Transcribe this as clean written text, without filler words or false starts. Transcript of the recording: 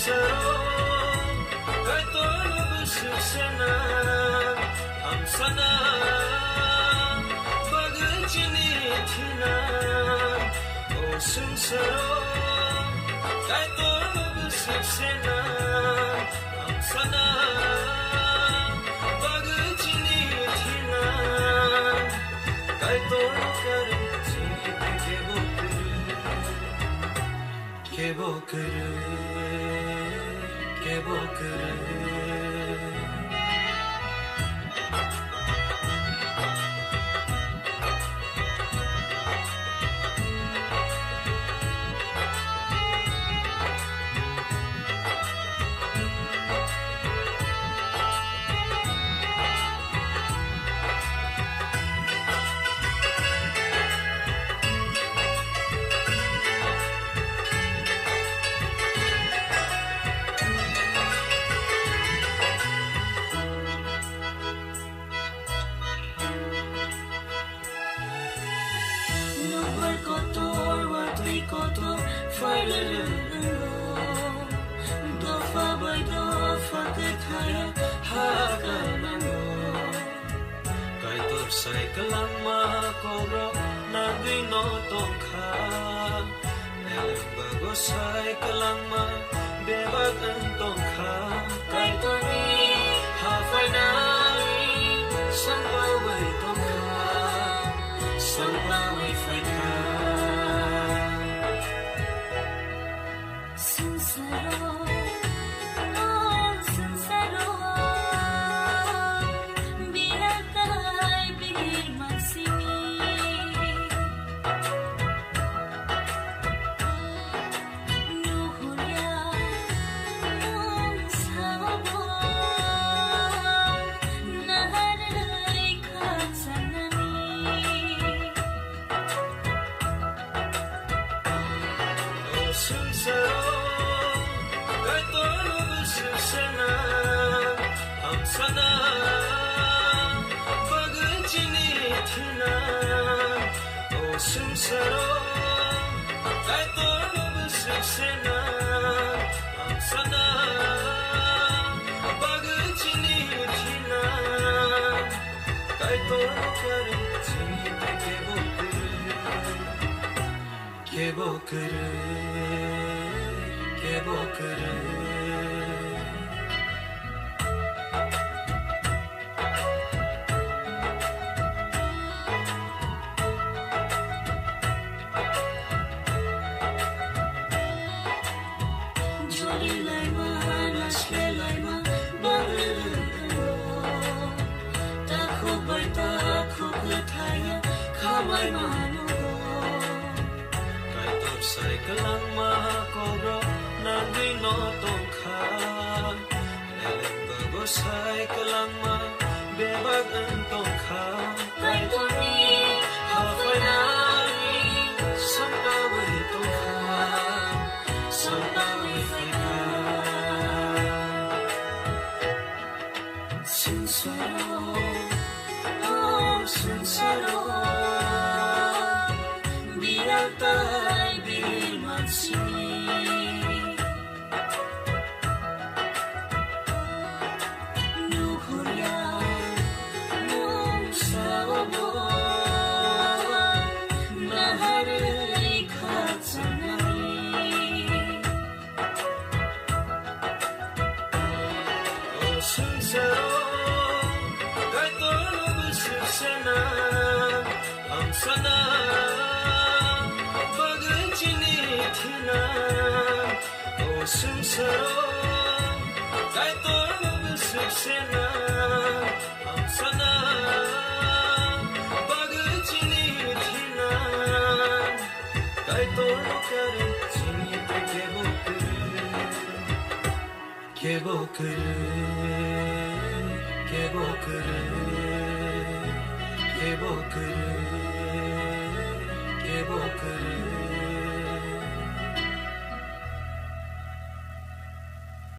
sungsaro kay tolo busuksenan amsana bagay chinitinan o sungsaro kay tolo busuksenan amsana bagay chinitinan kay tolo karin Kebokuru, kebokuru. Sai kalang makoro naging no tongka Elang bago sai kalang ma bebag ang tongka Kay toni hafay nai sampaway tongka sampaway fay ka Sincero Sungsaro kay tolo busuksenan amsana bagay chinitinan kay tolo karin chinite kebokuru kebokuru Sai kalang makoro naging no tongka Elang bago sai kalang ma bebag ang tongka Kay toni hafay nai sampaway tongka sampaway fay ka Sincero, oh sincero Bilang tayo Sana bagay chinitinan o sungsaro kay tolo busuksenan sana bagay chinitinan kay tolo karin chinite kebokuru kebokuru kebokuru kebokuru